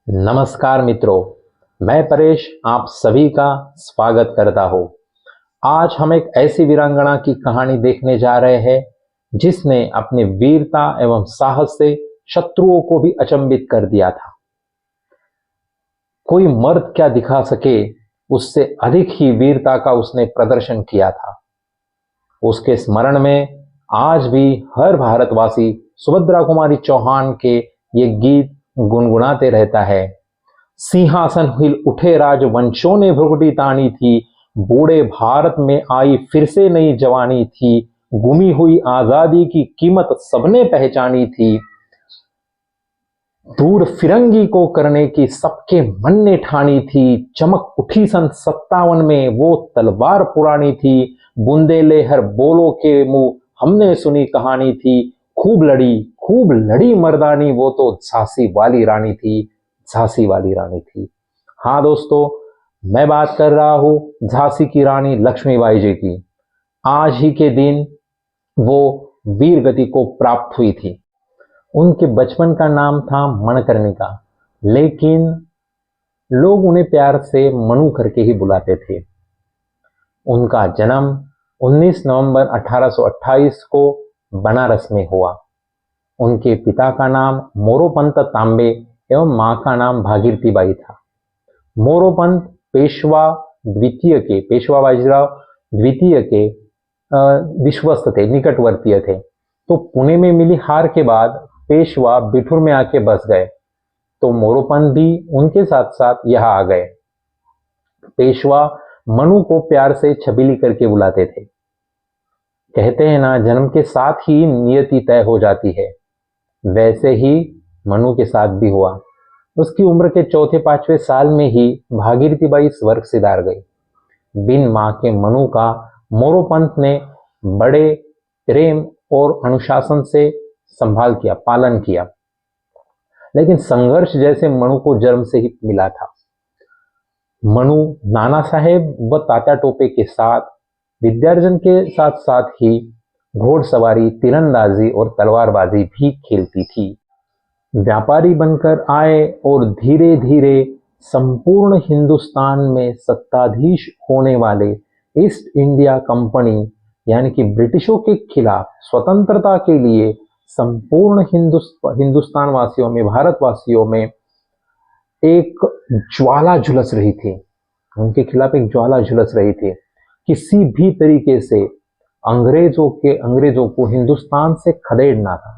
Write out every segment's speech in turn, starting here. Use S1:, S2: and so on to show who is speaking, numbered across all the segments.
S1: नमस्कार मित्रों, मैं परेश आप सभी का स्वागत करता हूँ। आज हम एक ऐसी वीरांगना की कहानी देखने जा रहे हैं जिसने अपनी वीरता एवं साहस से शत्रुओं को भी अचंभित कर दिया था। कोई मर्द क्या दिखा सके, उससे अधिक ही वीरता का उसने प्रदर्शन किया था। उसके स्मरण में आज भी हर भारतवासी सुभद्रा कुमारी चौहान के ये गीत गुनगुनाते रहता है। सिंहासन हिल उठे राजवंशों ने भ्रुकुटी तानी थी, बूढ़े भारत में आई फिर से नई जवानी थी, गुमी हुई आजादी की कीमत सबने पहचानी थी, दूर फिरंगी को करने की सबके मन ने ठानी थी, चमक उठी सन 57 में वो तलवार पुरानी थी, बुंदेले हर बोलो के मुंह हमने सुनी कहानी थी, खूब लड़ी मर्दानी, वो तो झांसी वाली रानी थी, झांसी वाली रानी थी। हाँ दोस्तों, मैं बात कर रहा हूं झांसी की रानी लक्ष्मीबाई जी की। आज ही के दिन वो वीर गति को प्राप्त हुई थी। उनके बचपन का नाम था मणिकर्णिका, लेकिन लोग उन्हें प्यार से मनु करके ही बुलाते थे। उनका जन्म 19 नवंबर 1828 को बनारस में हुआ। उनके पिता का नाम मोरोपंत तांबे एवं मां का नाम भागीरथीबाई था। मोरोपंत पेशवा बाजीराव द्वितीय के विश्वस्त थे, निकटवर्तीय थे। तो पुणे में मिली हार के बाद पेशवा बिठूर में आके बस गए, तो मोरोपंत भी उनके साथ साथ यहाँ आ गए। पेशवा मनु को प्यार से छबीली करके बुलाते थे। कहते हैं ना, जन्म के साथ ही नियति तय हो जाती है, वैसे ही मनु के साथ भी हुआ। उसकी उम्र के चौथे पांचवें साल में ही भागीरथीबाई स्वर्ग सिधार गई। बिन मां के मनु का मोरोपंत ने बड़े प्रेम और अनुशासन से संभाल किया, पालन किया, लेकिन संघर्ष जैसे मनु को जन्म से ही मिला था। मनु नाना साहेब व तात्या टोपे के साथ विद्यार्जन के साथ साथ ही घोड़सवारी, तीरंदाजी और तलवारबाजी भी खेलती थी। व्यापारी बनकर आए और धीरे धीरे संपूर्ण हिंदुस्तान में सत्ताधीश होने वाले ईस्ट इंडिया कंपनी यानी कि ब्रिटिशों के खिलाफ स्वतंत्रता के लिए संपूर्ण हिंदुस्तान वासियों में, भारतवासियों में एक ज्वाला झुलस रही थी। उनके खिलाफ एक ज्वाला झुलस रही थी। किसी भी तरीके से अंग्रेजों को हिंदुस्तान से खदेड़ना था,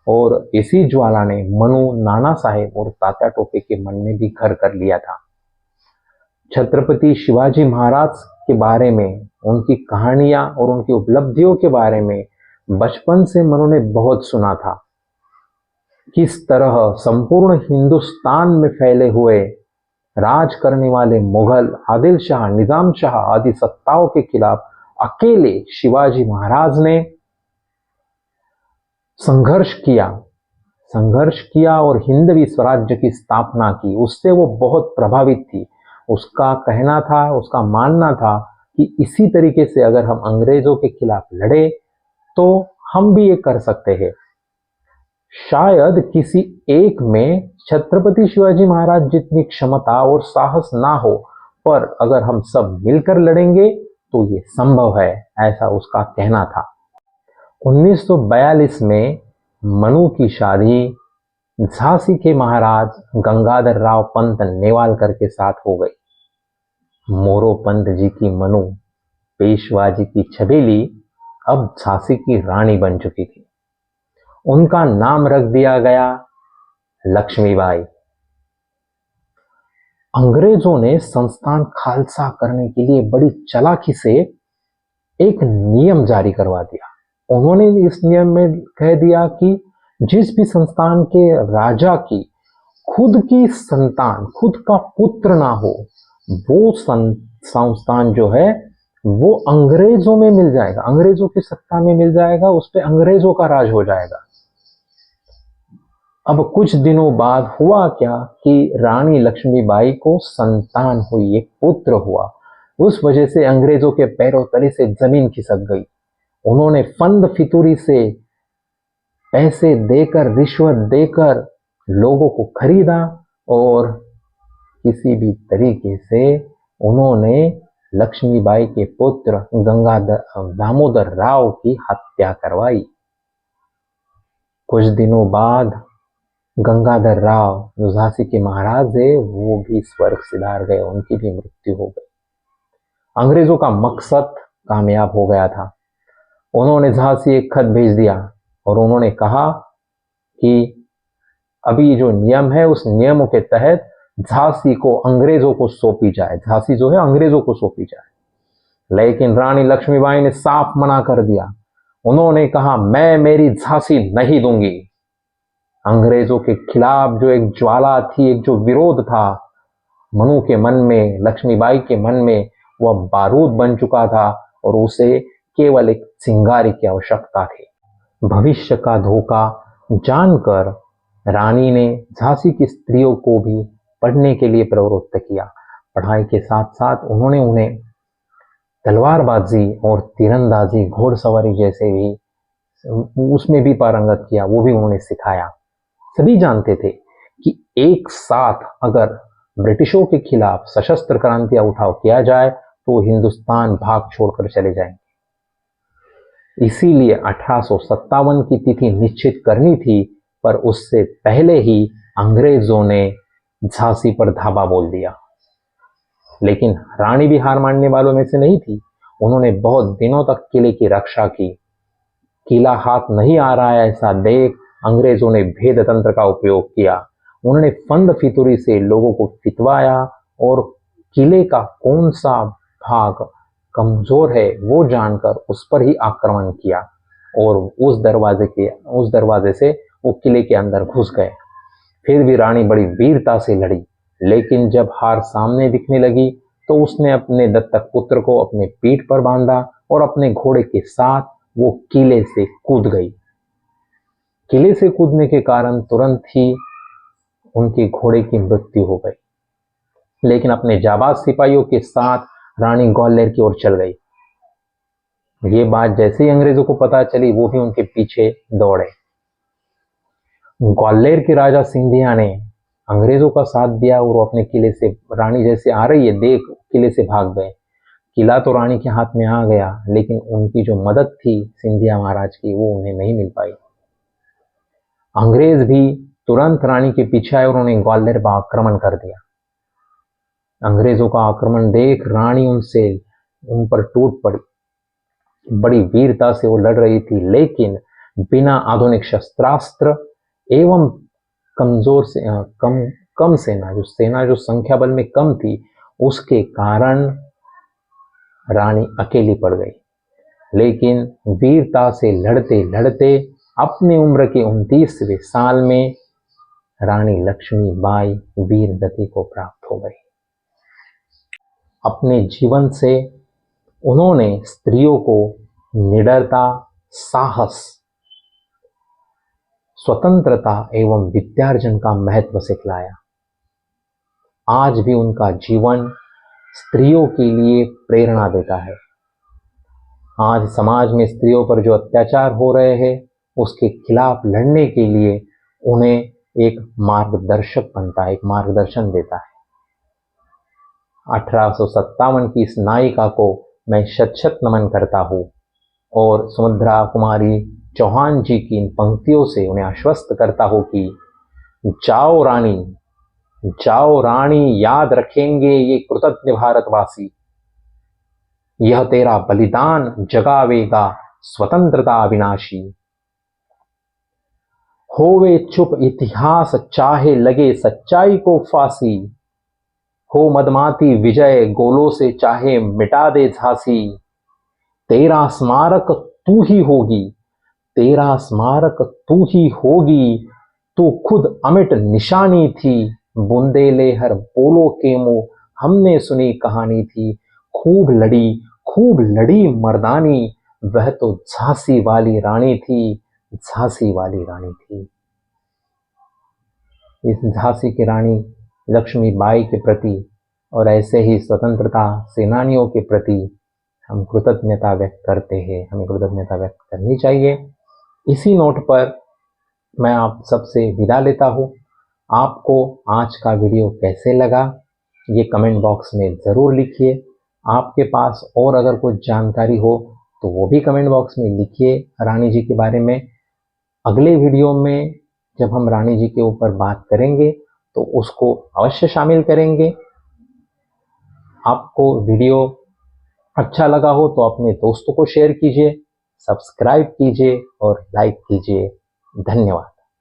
S1: और इसी ज्वाला ने मनु, नाना साहेब और तात्या टोपे के मन में भी घर कर लिया था। छत्रपति शिवाजी महाराज के बारे में, उनकी कहानियां और उनकी उपलब्धियों के बारे में बचपन से मनु ने बहुत सुना था। किस तरह संपूर्ण हिंदुस्तान में फैले हुए राज करने वाले मुगल, आदिल शाह, निजाम शाह आदि सत्ताओं के खिलाफ अकेले शिवाजी महाराज ने संघर्ष किया और हिंदवी स्वराज्य की स्थापना की। उससे वो बहुत प्रभावित थी। उसका कहना था, उसका मानना था कि इसी तरीके से अगर हम अंग्रेजों के खिलाफ लड़े तो हम भी ये कर सकते हैं। शायद किसी एक में छत्रपति शिवाजी महाराज जितनी क्षमता और साहस ना हो, पर अगर हम सब मिलकर लड़ेंगे तो ये संभव है, ऐसा उसका कहना था। 1942 में मनु की शादी झांसी के महाराज गंगाधर राव पंत नेवालकर के साथ हो गई। मोरोपंत जी की मनु, पेशवा जी की छबीली अब झांसी की रानी बन चुकी थी। उनका नाम रख दिया गया लक्ष्मीबाई। अंग्रेजों ने संस्थान खालसा करने के लिए बड़ी चालाकी से एक नियम जारी करवा दिया। उन्होंने इस नियम में कह दिया कि जिस भी संस्थान के राजा की खुद की संतान, खुद का पुत्र ना हो, वो संस्थान जो है वो अंग्रेजों में मिल जाएगा, अंग्रेजों की सत्ता में मिल जाएगा, उस पर अंग्रेजों का राज हो जाएगा। अब कुछ दिनों बाद हुआ क्या कि रानी लक्ष्मीबाई को संतान हुई, एक पुत्र हुआ। उस वजह से अंग्रेजों के पैरों तले से जमीन खिसक गई। उन्होंने फंद फितूरी से पैसे देकर, रिश्वत देकर लोगों को खरीदा और किसी भी तरीके से उन्होंने लक्ष्मीबाई के पुत्र दामोदर राव की हत्या करवाई। कुछ दिनों बाद गंगाधर राव जो झांसी के महाराज है वो भी स्वर्ग सिधार गए, उनकी भी मृत्यु हो गई। अंग्रेजों का मकसद कामयाब हो गया था। उन्होंने झांसी एक खत भेज दिया और उन्होंने कहा कि अभी जो नियम है उस नियमों के तहत झांसी को अंग्रेजों को सौंपी जाए, झांसी जो है अंग्रेजों को सौंपी जाए। लेकिन रानी लक्ष्मीबाई ने साफ मना कर दिया। उन्होंने कहा मैं मेरी झांसी नहीं दूंगी। अंग्रेजों के खिलाफ जो एक ज्वाला थी, एक जो विरोध था मनु के मन में, लक्ष्मीबाई के मन में, वह बारूद बन चुका था और उसे केवल एक चिंगारी की आवश्यकता थी। भविष्य का धोखा जानकर रानी ने झांसी की स्त्रियों को भी पढ़ने के लिए प्रवृत्त किया। पढ़ाई के साथ साथ उन्होंने उन्हें तलवारबाजी और तीरंदाजी, घोड़सवारी जैसे भी उसमें भी पारंगत किया, वो भी उन्होंने सिखाया। सभी जानते थे कि एक साथ अगर ब्रिटिशों के खिलाफ सशस्त्र क्रांति उठाव किया जाए तो हिंदुस्तान भाग छोड़कर चले जाएंगे। इसीलिए 1857 की तिथि निश्चित करनी थी, पर उससे पहले ही अंग्रेजों ने झांसी पर धावा बोल दिया। लेकिन रानी भी हार मानने वालों में से नहीं थी। उन्होंने बहुत दिनों तक किले की रक्षा की। किला हाथ नहीं आ रहा है ऐसा देख अंग्रेजों ने भेद तंत्र का उपयोग किया। उन्होंने फंद फितूरी से लोगों को फितवाया और किले का कौन सा भाग कमजोर है वो जानकर उस पर ही आक्रमण किया और उस दरवाजे से वो किले के अंदर घुस गए। फिर भी रानी बड़ी वीरता से लड़ी, लेकिन जब हार सामने दिखने लगी तो उसने अपने दत्तक पुत्र को अपने पीठ पर बांधा और अपने घोड़े के साथ वो किले से कूद गई। किले से कूदने के कारण तुरंत ही उनके घोड़े की मृत्यु हो गई। लेकिन अपने जाबाज सिपाहियों के साथ रानी ग्वालियर की ओर चल गई। ये बात जैसे ही अंग्रेजों को पता चली वो भी उनके पीछे दौड़े। ग्वालियर के राजा सिंधिया ने अंग्रेजों का साथ दिया और वो अपने किले से, रानी जैसे आ रही है देख, किले से भाग गए। किला तो रानी के हाथ में आ गया, लेकिन उनकी जो मदद थी सिंधिया महाराज की वो उन्हें नहीं मिल पाई। अंग्रेज भी तुरंत रानी के पीछे आए और उन्होंने ग्वालियर पर आक्रमण कर दिया। अंग्रेजों का आक्रमण देख रानी उन पर टूट पड़ी। बड़ी वीरता से वो लड़ रही थी, लेकिन बिना आधुनिक शस्त्रास्त्र एवं कमजोर से कम सेना जो संख्या बल में कम थी, उसके कारण रानी अकेली पड़ गई। लेकिन वीरता से लड़ते लड़ते अपनी उम्र के 29वें साल में रानी लक्ष्मीबाई वीर गति को प्राप्त हो गई। अपने जीवन से उन्होंने स्त्रियों को निडरता, साहस, स्वतंत्रता एवं विद्यार्जन का महत्व सिखलाया। आज भी उनका जीवन स्त्रियों के लिए प्रेरणा देता है। आज समाज में स्त्रियों पर जो अत्याचार हो रहे हैं उसके खिलाफ लड़ने के लिए उन्हें एक मार्गदर्शक बनता है, एक मार्गदर्शन देता है। 1857 की इस नायिका को मैं शत शत नमन करता हूँ और सुभद्रा कुमारी चौहान जी की इन पंक्तियों से उन्हें आश्वस्त करता हूँ कि जाओ रानी, याद रखेंगे ये कृतज्ञ भारतवासी। यह तेरा बलिदान जगावेगा स्वतंत्रता अविनाशी। होवे चुप इतिहास, चाहे लगे सच्चाई को फांसी। हो मदमाती विजय, गोलों से चाहे मिटा दे झांसी। तेरा स्मारक तू ही होगी, तेरा स्मारक तू ही होगी। तू खुद अमिट निशानी थी, बुंदेले हर बोलो के मुंह हमने सुनी कहानी थी। खूब लड़ी मर्दानी, वह तो झांसी वाली रानी थी, झांसी वाली रानी थी। इस झांसी की रानी लक्ष्मीबाई के प्रति और ऐसे ही स्वतंत्रता सेनानियों के प्रति हम कृतज्ञता व्यक्त करते हैं, हमें कृतज्ञता व्यक्त करनी चाहिए। इसी नोट पर मैं आप सबसे विदा लेता हूँ। आपको आज का वीडियो कैसे लगा ये कमेंट बॉक्स में ज़रूर लिखिए। आपके पास और अगर कुछ जानकारी हो तो वो भी कमेंट बॉक्स में लिखिए रानी जी के बारे में। अगले वीडियो में जब हम रानी जी के ऊपर बात करेंगे तो उसको अवश्य शामिल करेंगे। आपको वीडियो अच्छा लगा हो तो अपने दोस्तों को शेयर कीजिए, सब्सक्राइब कीजिए और लाइक कीजिए। धन्यवाद।